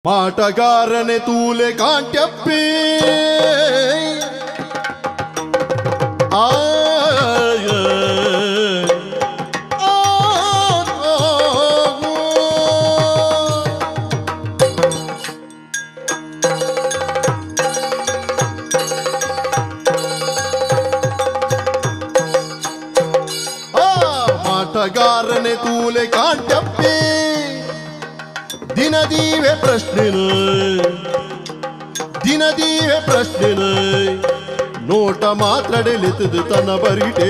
ಮಾಟಗಾರನೆ ತೂಲೆ ಕಾಂಟ್ಯಪ್ಪಿ ಮಾಟಗಾರನೆ ತೂಲೆ ಕಾಂಟ್ಯಪ್ಪಿ ದಿನದೀವೆ ಪ್ರಶ್ನೆ ನೋಟ ಮಾತ್ರಡೆಲಿತದು ತನ್ನ ಬರಿಟೆ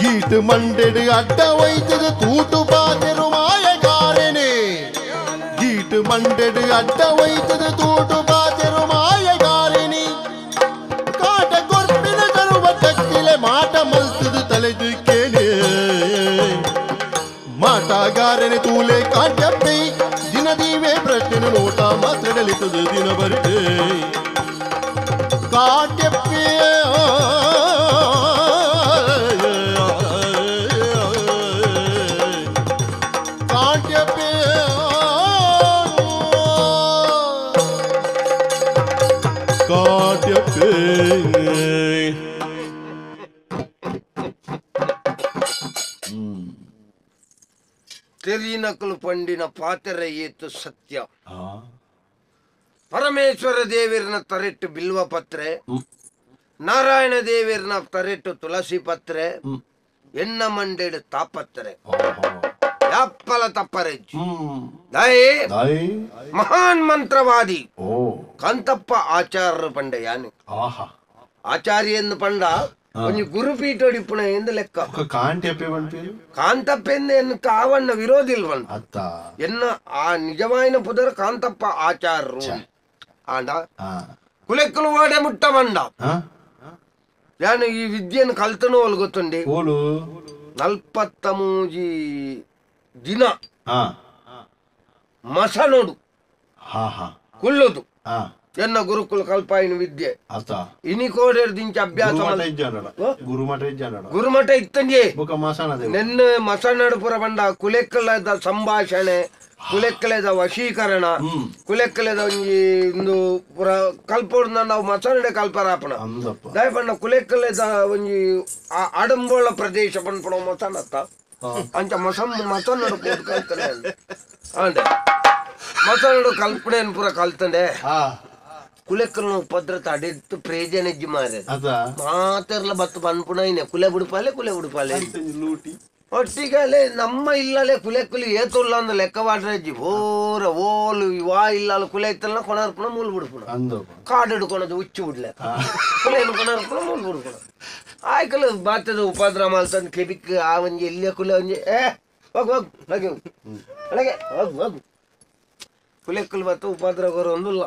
ಗೀಟ್ ಮಂಡೆಡು ಅಡ್ಡ ಒಯ್ತದು ತೂಟು ಬಾತೆರು ಮಾಯಗಾರನೆ ಗೀಟ್ ಮಂಡೆಡು ಅಡ್ಡ ಒಯ್ತದು ತೂಟು ಬಾತೆರು ಮಾಯಗಾರನಿ ಕಾಟ ಕೊರ್ಪಿನ ತರುವ ತಕ್ಕಿಲೆ ಮಾಟ ಮಲ್ತದು ತಲೆದಿಕ್ಕೇನೆ ಮಾಟಗಾರನೆ ತೂಲೆ ಕಾಂಟ್ಯಪ್ಪಿ ದಿನದೀವೆ ಪ್ರಶ್ನೆ ನೋಟ ಮಾತ್ರಡಲಿತದು ದಿನ ಬರಿಟೆ ಕಾಂಟ್ಯಪ್ಪಿ ಕಾಂಟ್ಯಪ್ಪಿ ಕಾಂಟ್ಯಪ್ಪಿ ತೆರಿನಕಲು ಪಂಡಿನ ಪಾತೆರ ಏತು ಸತ್ಯ ಪರಮೇಶ್ವರ ದೇವರಿನ ತರೆಟ್ಟು ಬಿಲ್ವ ಪತ್ರೆ ನಾರಾಯಣ ದೇವರಿನ ತರೆಟ್ಟು ತುಳಸಿ ಪತ್ರೆ ಎನ್ನ ಮಂಡೆಡು ತಾಪತ್ರೆ ಯಾಪ್ಪಲ ತಪ್ಪರೆಜ್ಜಿ ದಯೆ ಮಹಾನ್ ಮಂತ್ರವಾದಿ ಕಾಂತಪ್ಪ ಆಚಾರ್ಯ ಪಂಡ ಯಾನೆ ಆಚಾರ್ಯ ಪಂಡ ಒಂದು ಗುರುಪೀಠ ಇಪ್ಪುಣ ಎಂದು ಲೆಕ್ಕ ಕಾಂತಪ್ಪೆಂದು ಎನ್ನು ಕಾವಣ್ಣ ವಿರೋಧಿಲ್ವಂತ ಎನ್ನ ಆ ನಿಜವಾಯಿನ ಪುದರ ಕಾಂತಪ್ಪ ಆಚಾರ್ಯರು ಆಂಡ ಕುಲೆಕ್ಕಲು ಓಡೆ ಮುಟ್ಟ ಬಂಡ ಯಾನು ಈ ವಿದ್ಯೆಯನ್ನು ಕಲ್ತನೋ ಅಲ್ಲಿ ಗೊತ್ತುಂಡಿ 43 ದಿನ ಮಸನೋಡು ಕುಲ್ಲುದು ಎನ್ನ ಗುರುಕುಲ ಕಲ್ಪಾಯಿನ ವಿದ್ಯೆ ಇನಿ ಕೋಡೇರ್ ದಿಂಚ ಅಭ್ಯಾಸ ಗುರುಮಠ ಇತ್ತಂಜೆ ನೆನ್ನ ಮಸನಡು ಪುರ ಬಂಡ ಕುಲೆಕ್ಕಲದ ಸಂಭಾಷಣೆ ಕುಲೆಕ್ಕಲೆದ ವಶೀಕರಣ ಕುಲೆಕ್ಕಲೆದ ಒಂದು ಪುರ ಕಲ್ಪೋಡ್ನ ನಾವು ಮಸನಡೆ ಕಲ್ಪರಾಪಣ ದಯ ಪಂಡ ಕುಲೆಕ್ಕಲೆದ ಒಂಜಿ ಆಡಂಬೋಳ ಪ್ರದೇಶ ಪಂಪಣ ಮಸನತ್ತ ಅಂಚ ಮಸನಡು ಪೋದು ಕಲ್ತನೆ ಅಂದೆ ಮಸನಡು ಕಲ್ಪನೆ ಪುರ ಕಲ್ತಂಡೆ ಕುಲೆಕ್ಕಲು ಭದ್ರತ ಅಡೆತ್ತು ಪ್ರೇಜನೆಜ್ಜಿ ಮಾರೆ ಮಾತೆರ್ಲ ಬತ್ತು ಪನ್ಪುಣೈನೆ ಕುಲೆ ಬಿಡುಪಾಲೆ ಒಟ್ಟಿಗಲೆ ನಮ್ಮ ಇಲ್ಲಲೆ ಕುಲೆಕ್ಕುಲಿ ಏತುಲ್ಲ ಅಂದ ಲೆಕ್ಕವಾಡ್ರಜ್ಜಿ ಓರ ಓಲು ವಾ ಇಲ್ಲ ಕುಲೆ ಇತ್ತಲ್ಲ ಕೊಣರ್ಪುಣ ಮೂಲ್ ಬಿಡ್ಪುಣ ಕಾಡು ಹಿಡ್ಕೊಳದು ಉಚ್ಚು ಬಿಡ್ಲೆ ಕುಲೆ ಕೊಣರ್ಪುಣ ಮೂಲ್ ಬಿಡ್ಪುಣ ಆಯ್ಕಲು ಬಾತದ ಉಪದ್ರ ಮಾಲ್ತಂದು ಕೆಬಿಕ್ ಆ ಒಂಜಿ ಎಲ್ಲಿಯ ಕುಲೆ ಒಂಜಿ ಹೋಗ್ ಹೋಗು ಕುಲೆಕ್ಕಲು ಬತ್ತು ಉಪದ್ರ ಗೊರು ಒಂದಿಲ್ಲ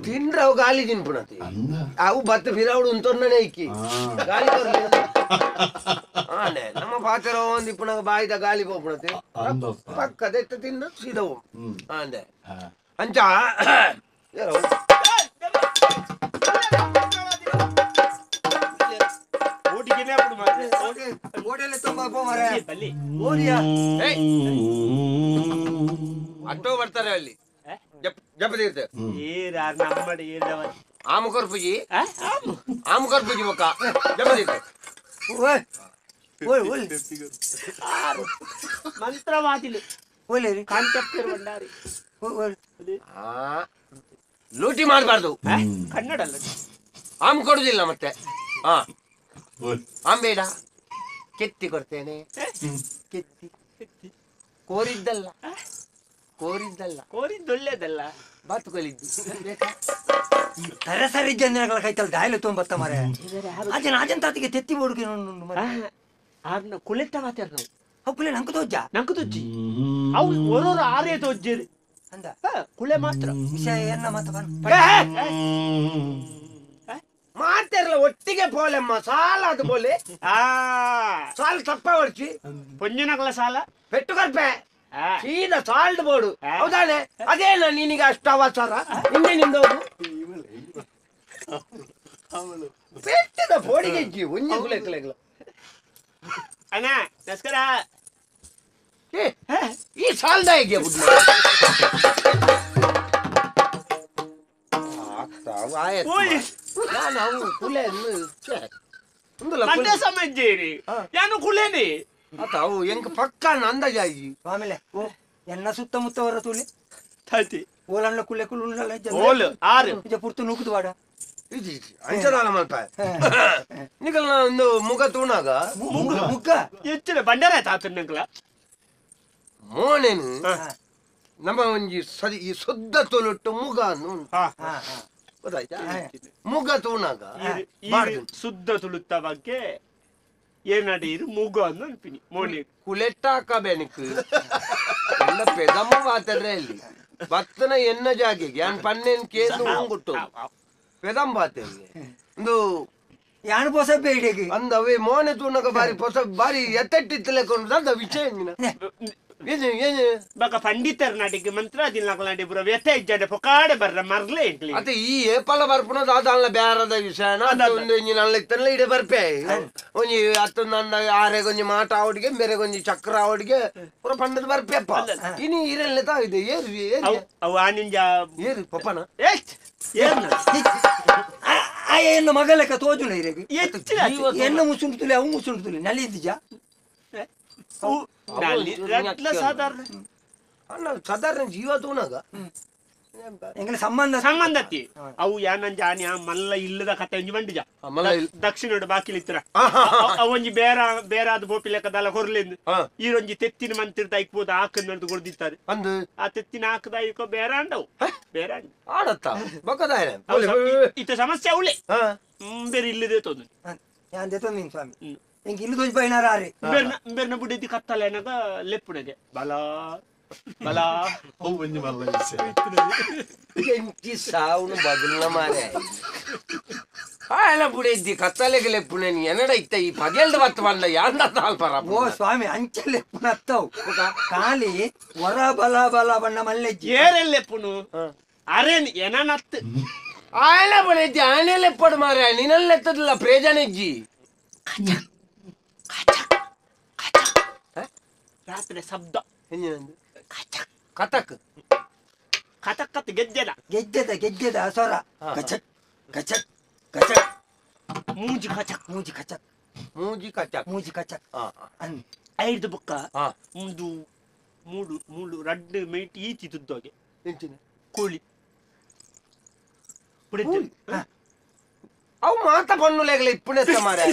ತಿಂದ್ರೆ ಅವು ಗಾಲಿ ತಿನ್ಪುಣತಿ ಅವು ಬತ್ತು ಫಿರಾವುಡು ಉಂತೊಂದನೆ ಇಕ್ಕಿ ಗಾಲಿ ಆಂಡೆ ನಮ್ಮ ಪಾತ್ರ ಒಂದ್ ಇಪ್ಪುಣ ಬಾಯಿದ ಗಾಲಿ ಹೋಗ್ಬಿಡತಿ ಪಕ್ಕದೆತ್ತ ತಿಂದ ಸೀದವು ಆಂಡೆ ಅಂಚ ಅಟ್ಟೋ ಬರ್ತಾರೆ ಅಲ್ಲಿ ಜಪತೀರ್ಥ ಆಮುಕರ್ಪುಜಿ ಮುಖ ಜಪತೀರ್ಥ ಮಂತ್ರವಾದಿಲು ಲೂಟಿ ಮಾಡಬಾರ್ದು ಕನ್ನಡ ಆಮ್ ಕೊಡುದಿಲ್ಲ ಮತ್ತೆ ಆಂಬೇಡ ಕೆತ್ತಿ ಕೊಡ್ತೇನೆ ಕೆತ್ತಿ ಕೋರಿದ್ದೊಳ್ಳೆದಲ್ಲ ಬಾತು ಕೊಲಿದ್ದು ಸರಸರಿ ಜನಗಳ ಕೈತಲ್ ದಾಯಲು ತೊಂಬತ್ತ ಮರೆ ಅಜನ್ ತಾತಿಗೆ ತೆತ್ತಿ ಬೋಡುಗೆ ಆರ್ನ ಕುಲೆತ್ತ ಮಾತಾರ ನಾವು ಅವು ಕುಲೆ ನಂಕು ತೋಜ್ಜಿ ಅವು ಓರೋರು ಆರೇ ತೋಜ್ಜೇರಿ ಅಂದ ಕುಲೆ ಮಾತ್ರ ವಿಷಯ ಏನ ಮಾತ ಮಾತಾರಲ್ಲ ಒಟ್ಟಿಗೆ ಪೋಲೆಮ್ಮ ಸಾಲ ಅದು ಬೋಲೆ ಸಾಲ ತಪ್ಪ ಹೊಡ್ಚಿ ಪೊಂಜನಕಲ ಸಾಲ ಪೆಟ್ಟು ಕಲ್ಪೆ ಸೀದಾ ಸಾಲ್ಡ್ ಬೋರ್ಡು ಹೌದಾನೆ ಅದೇನ ನಿನಗೆ ಅಷ್ಟು ಅವಸರ ಹಿಂದೆ ನಿಂದೋದು ಪೆಟ್ಟದ ಪೋಡಿಗೆ ಒಂಜಿ ಕುಲೆಕ್ಕಲೆಗ್ಲ ಅಣ್ಣ ನಮಸ್ಕಾರ. ಈ ಸಾಲದ ಹೇಗೆ ನಾವು ಕುಲೆ ಮಂಡ್ಯ ಸಮಜ್ಜೇರಿ ಯಾನು ಕುಲೇನಿ ಅವು ಎಂಕ ಪಕ್ಕ ಅಂದಾಜಾಗಿ ಆಮೇಲೆ ಎನ್ನ ಸುತ್ತಮುತ್ತವರ ತುಳಿ ತಾತಿ ಓಲಣ್ಣ ಕುಲೆ ಕುಳ್ಳ ಓಲ್ ಆರು ಪುರ್ತು ನೂಕುದು ಬಾಡ ಅಂಚದಾಲ ಮಲ್ಪ ನಿಕಲ್ನ ಒಂದು ಮುಗ ತೂಣಾಗ ಮುಗ್ಗ ಹೆಚ್ಚಿನ ಬಂಡಾರ ತಾತ ನಿಕಲ ಮೋನೇನು ನಮ್ಮ ಒಂಜಿ ಸರಿ ಈ ಶುದ್ಧ ತೊಲುಟ್ಟು ಮುಗ ಗೊತ್ತಾಯ್ತಾ ಮುಗ ತೂಣಾಗ ಶುದ್ಧ ತುಳುತ್ತ ಬಗ್ಗೆ ಏನಾಡೀರು ಮೂಗ ಅನ್ನು ಅನ್ಪಿನಿ ಮೋನಿ ಕುಲೆಟ್ಟಾಕ ಬೆನಕ್ ಎಲ್ಲ ಪೆದಮ್ಮ ಮಾತಾಡ್ರೆ ಇಲ್ಲಿ ಭತ್ತನ ಎನ್ನ ಜಾಗೆಗೆ ಅನ್ ಪನ್ನೇನ್ ಕೇಸು ಹೋಗ್ಬಿಟ್ಟು ಪೆದಂ ಬಾತೇಗೆ ಒಂದು ಯಾನು ಪೊಸ ಬೇಡಿಗೆ ಅಂದವೇ ಮೋನೆ ತೂಣಗ ಬಾರಿ ಪೊಸ ಬಾರಿ ಎತ್ತೆಟ್ಟಿತ್ತಲೆಕೊಂಡು ಅಂದ ವಿಷಯ ಏನು ಏನು ಬಾಕ ಪಂಡಿತರ ನಾಟಿಗೆ ಮಂತ್ರ ದಿನಲಾಕಲಾಂಟಿ ಪುರ ವ್ಯಥ ಇಜ್ಜಾಡೆ ಪೊಕಾಡೆ ಬರ್ರ ಮರ್ಲೆ ಇಟ್ಲಿ ಅತ್ತೆ ಈ ಏಪಲ ಬರ್ಪುನದ ಅದಲ್ಲ ಬ್ಯಾರದ ವಿಷಯನ ಒಂದು ಒಂಜಿ ನಲ್ಲ ಇತ್ತಲ್ಲ ಇಡೆ ಬರ್ಪೆ ಒಂಜಿ ಅತ್ತ ನನ್ನ ಆರೆಗೊಂಜಿ ಮಾಟ ಅವಡಿಗೆ ಮೇರೆಗೊಂಜಿ ಚಕ್ರ ಅವಡಿಗೆ ಪುರ ಪಂಡದ ಬರ್ಪೆಪ್ಪ ಇನಿ ಇರಲ್ಲ ತಾ ಇದೆ ಏರು ಅವು ಅವು ಆನಿಂಜ ಏರು ಪಪ್ಪನ ಎಷ್ಟ್ ಏನ್ ಹೆಣ್ಣು ಮಗಲೆಕ್ಕ ತೋಜುನ ಇರೆಗೆ ಹೆಚ್ಚಿನ ಹೆಣ್ಣು ಮುಸುಂಡು ತುಲಿ ಅವು ಮುಸುಂಡು ತುಲಿ ನಲ್ಲಿ ಇದ್ದೀಜಾ ಸಾಧಾರಣ ಅಲ್ಲ ಸಾಧಾರಣ ಜೀವ ತೂನಾಗ ಎಂಗಲ ಸಂಬಂಧ ಸಂಬಂಧತಿ ಅವು ಯಾನಂಜ ಆನ್ಯ ಮಲ್ಲ ಇಲ್ಲದ ಕತೆ ಒಂಜಿ ಬಂಡಿಜ ದಕ್ಷಿಣ ಬಾಕಿಲಿತ್ತರ ಅವೊಂಜಿ ಬೇರಾದ ಬೋಪಿ ಲೆಕ್ಕದಲ್ಲ ಹೊರ್ಲಿಂದ ಈರೊಂಜಿ ತೆತ್ತಿನ ಮಂತಿರ್ದ ಇಕ್ಬೋದು ಹಾಕಂದು ಕೊಡ್ದಿತ್ತಾರೆ ಅಂದು ಆ ತೆತ್ತಿನ ಹಾಕದ ಇಕೋ ಬೇರೆ ಅಂಡವು ಬೇರೆ ಅಂಡ ಆಡತ್ತ ಬಕದಾಯ ಇತ ಸಮಸ್ಯೆ ಅವಳೆ ಬೇರೆ ಇಲ್ಲದೆ ತೊಂದು ಯಾನ್ ದೇತ ನೀನ್ ಸ್ವಾಮಿ ಎಂಗೆ ಇಲ್ಲಿ ದೋಜ್ ಬೈನಾರ ಆರೆ ಬೇರ್ನ ಬುಡಿದಿ ಕತ್ತಲೆ ಏನಗ ಲೆಪ್ಪುನಗೆ ಬಲ ಬಲ ಎಂಚಿ ಸಾವುನು ಬದಲ್ನ ಮಾರೆ ಆಯನ ಬುಡಿದ್ದಿ ಕತ್ತಲೆಗೆ ಲೆಪ್ಪುನೆ ನೀ ಎನ್ನಡ ಇತ್ತ ಈ ಪಗೆಲ್ದ ಬತ್ತ ಬಂದ ಯಾಂದ ತಾಲ್ಪರ ಓ ಸ್ವಾಮಿ ಅಂಚಲೆ ಪುನತ್ತವು ಕಾಲಿ ವರ ಬಲ ಬಲ ಬಣ್ಣ ಮಲ್ಲೆಜ್ಜಿ ಏರೆಲ್ ಲೆಪ್ಪುನು ಅರೇನ್ ಏನನತ್ ಆಯನ ಬುಡಿದ್ದಿ ಆನೆ ಲೆಪ್ಪಡು ಮಾರೆ ನಿನ್ನಲ್ಲಿ ಎತ್ತದಿಲ್ಲ ಪ್ರೇಜನೆಜ್ಜಿ ರಾತ್ರಿ ಶಬ್ದ ಕಥಕ್ ಕಥಕ್ ಕತ್ ಗೆಜ್ಜೆದ ಗೆಜ್ಜೆದ ಸ್ವರ ಕಚಕ್ ಕಚಕ್ ಕಚಕ್ ಮೂಜಿ ಕಚಕ್ ಮೂಜಿ ಕಚಕ್ ಮೂಜಿ ಕಚಕ್ ಮೂಜಿ ಕಚಕ್ ಅನ್ ಐದು ಬುಕ್ಕ ಒಂದು ಮೂಡು ಮೂಡು ರಡ್ಡು ಮೈಟ್ ಈಚಿ ತುದ್ದೋಗೆ ಎಂಚಿನ ಕೋಳಿ ಅವು ಮಾತ ಪಣ್ಣುಲೆಗಲ ಇಪ್ಪುಣೆತ್ತ ಮಾರೆ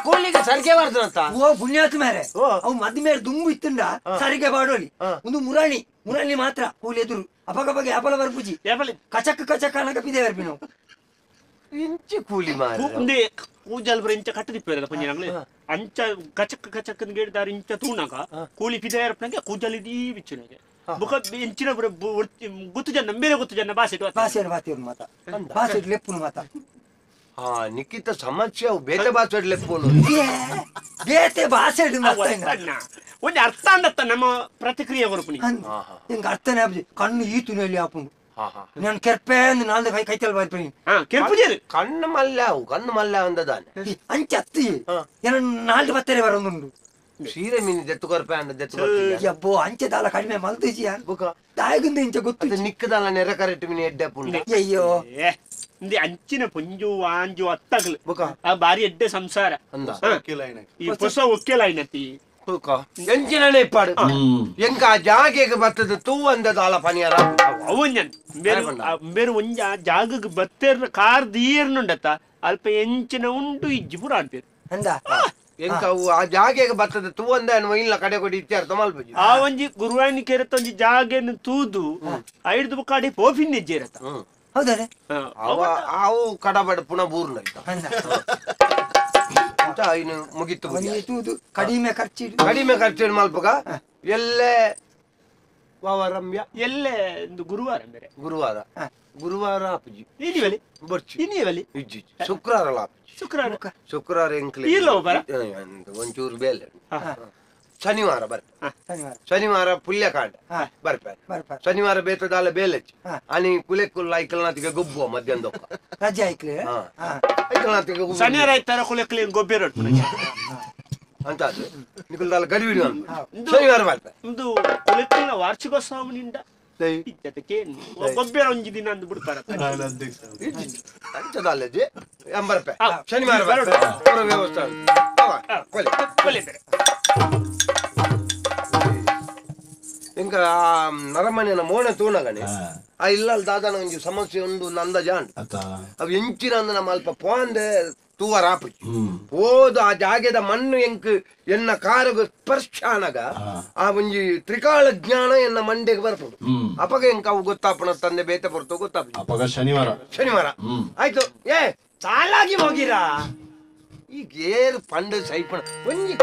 ಕೋಳಿಗೆ ಸರಿಗೆ ಬರ್ದಂತ ಓ ಪುಣ್ಯಾತ್ ಮೇರೆ ಅವು ಮದ್ ಮೇಲೆ ದುಂಬು ಇತ್ತಂಡ ಸರಿಗೆ ಬಾಡೋಲಿ ಒಂದು ಮುರಾಣಿ ಮಾತ್ರ ಕೂಲಿ ಎದುರು ಅಪಗಪಗೆ ಅಪಲ ಬರ್ಪುಜಿ ಕಚಕ್ ಕಚಕ್ ಅನ್ನಕ ಪಿದೆ ಬರ್ಪಿ ನಾವು ಇಂಚಿ ಕೂಲಿ ಮಾರೆ ಒಂದೇ ಕೂಜಲ್ ಬರ ಇಂಚ ಕಟ್ಟದಿಪ್ಪೇರದ ಪಂಜಿನಾಗ್ಲಿ ಅಂಚ ಕಚಕ್ ಕಚಕ್ ಗೇಡ್ದಾರ ಇಂಚ ತೂಣಗ ಕೂಲಿ ಪಿದೆ ಬರ್ಪನಗೆ ಕೂಜಲ್ ಇದೀ ಬಿಚ್ಚುನಗೆ ಬುಕ ಇಂಚಿನ ಗುತ್ತು ಜನ ಬೇರೆ ಗುತ್ತು ಜನ ಭಾಷೆ ಬಾತಿಯವ್ರು ಮಾತ ಭಾಷೆ ಲೆಪ್ಪುನು ಮಾತ ನಿಕ್ಕಿತ ಸಮಸ್ಯೆ ಅವು ಬೇತೆ ಭಾಷೆ ಲೆಪ್ಪುನು ಬೇತೆ ಭಾಷೆ ಒಂದು ಅರ್ಥ ಅಂದತ್ತ ನಮ್ಮ ಪ್ರತಿಕ್ರಿಯೆ ಬರುಪುನಿ ಹಿಂಗ ಅರ್ಥನೇ ಆಪ್ಜಿ ಕಣ್ಣು ಈ ತುನಿಯಲ್ಲಿ ಆಪುಂಡು ನಾನು ಕೆರ್ಪೆ ಅಂದ್ ನಾಲ್ದು ಕೈತಲ್ ಬರ್ಪಿ ಕೆಂಪುಜೇರಿ ಕಣ್ಣು ಮಲ್ಲ ಅಂದದಾನೆ ಅಂಚೆ ಅತ್ತಿ ಏನ ನಾಲ್ಕು ಬತ್ತರೆ ಬರೋದುಂಡು ಸೀರೆ ಮೀನು ದೆತ್ತು ಕೊರಪೆ ಅಂದ ದೆತ್ತು ಯಬ್ಬೋ ಅಂಚೆ ದಾಲ ಕಡಿಮೆ ಮಲ್ದಿಜಿ ತಾಯಿಗಿಂದ ಇಂಚೆ ಗೊತ್ತು ನಿಕ್ಕದಲ್ಲ ನೆರೆ ಕರೆಕ್ಟ್ ಮೀನು ಎಡ್ಡೆ ಪುಂಡ ಅಯ್ಯೋ ಅಂಚಿನ ಪುಂಜು ವಾಂಜು ಅತ್ತಗಲು ಆ ಬಾರಿ ಎಡ್ಡೆ ಸಂಸಾರ ಈ ಹೊಸ ಒಕ್ಕೆಲ ಐನತಿ ಎಂಚಿನೇ ಇಪ್ಪಾಡು ಎಂಕ ಜಾಗೆಗೆ ಬರ್ತದ ತೂ ಅಂದದ ಆಲ ಪನಿಯರ ಅವನ್ಯನ್ ಬೇರೆ ಒಂಜ ಜಾಗಕ್ಕೆ ಬತ್ತೇರ್ ಕಾರ್ ದೀರ್ನುಂಡತ್ತ ಅಲ್ಪ ಎಂಚಿನ ಉಂಟು ಇಜ್ಜಿ ಪುರ ಅಂತೀರಿ ಅಂದ ಎಂಕ ಅವು ಆ ಜಾಗೆಗೆ ಬರ್ತದ ತೂ ಅಂದ ಇಲ್ಲ ಕಡೆ ಕೊಡಿ ಇತ್ಯಾರ್ಥ ಮಲ್ಪಜಿ ಆ ಒಂಜಿ ಗುರುವಾನಿ ಕೆರೆತ ಒಂಜಿ ಜಾಗೆಯನ್ನು ತೂದು ಐದು ಕಾಡಿ ಪೋಫಿನ್ ಹೆಜ್ಜೆರತ್ತ ಹೌದಾರೆ ಅವು ಕಡಬಡ ಪುನಃ ಬೂರ್ನ ಇನ್ನು ಮುಗಿತು ಕಡಿಮೆ ಖರ್ಚು ಮಲ್ಪಗ ಎಲ್ಲೇ ವಾವರಮ್ಯ ಎಲ್ಲೇ ಗುರುವಾರ ಬೇರೆ ಗುರುವಾರ ಆಪುಜಿ ಇನಿವಲಿ ಬರ್ಚಿ ಇನಿವಲಿ ಇಜ್ಜಿ ಶುಕ್ರವಾರ ಆಪುಜಿ ಶುಕ್ರವಾರ ಎಂಕ್ಲೆ ಇಲ್ಲೋ ಬರ ಒಂಚೂರು ಬೇಲೆ ಶನಿವಾರ ಶನಿವಾರ ಪುಲ್ಯಕಾಂಡ ಬರ್ಪೆ ಶನಿವಾರ ಬೇತದಾಲ ಬೇಲೆಚ್ಚಿ ಅನಿ ಕುಲೆಕ್ಕುಲ್ಲ ಐಕಲ್ನಾತಿಗೆ ಗೊಬ್ಬುವ ಮಧ್ಯಾಹ್ನ ರಜೆ ಐಕ್ಲೆ ಶನಿವಾರ ಆಯ್ತಾರ ಕುಲೆಕ್ಕಲಿ ಗೊಬ್ಬೆ ಅಂತ ನಿಕುಲ್ದಾಲ ಗಡಿಬಿಡಿ ಶನಿವಾರ ಬರ್ತೆ ಒಂದು ಕುಲೆತ್ತಿನ ವಾರ್ಷಿಕೋತ್ಸವ ನಿಂದ ಇದ್ದಕ್ಕೆ ಒಬ್ಬೊಬ್ಬರ ಒಂಜಿ ದಿನ ಅಂದು ಬಿಡ್ತಾರ ಅಂಚದಲ್ಲಜಿ ಎಂಬರಪ್ಪೆ ಶನಿವಾರ ಬರ್ತೆ ಪೂರ ವ್ಯವಸ್ಥೆ ಇಂಕ ನರಮನೆಯ ಮೋನೆ ತೂಣಗಣಿ ಆ ಇಲ್ಲಲ್ ದಾದಾನ ಒಂಜಿ ಸಮಸ್ಯೆ ಉಂಡು ನಂದ ಜಾಂಡ್ ಅವು ಎಂಚಿನ ಅಂದ ನಮ್ಮ ಅಲ್ಪ ಪೋಂದೆ ತೂವರಾಪಿ ಹೋದ ಆ ಜಾಗದ ಮಣ್ಣು ಎಂಕ್ ಎನ್ನ ಕಾರಗ ಸ್ಪರ್ಶಾನಗ ಆ ಒಂಜಿ ತ್ರಿಕಾಲ ಜ್ಞಾನ ಎನ್ನ ಮಂಡೆಗೆ ಬರ್ಬೋದು ಅಪಗ ಎಂಕ ಅವು ಗೊತ್ತಾಪಣ ತಂದೆ ಬೇತೆ ಬರ್ತು ಗೊತ್ತಾಪ ಶನಿವಾರ ಆಯ್ತು ಏ ಸಾಲಾಗಿ ಹೋಗಿರಾ ಈಗ ಏರು ಪಂಡು ಸೈಪಣ ಒಂಜಿ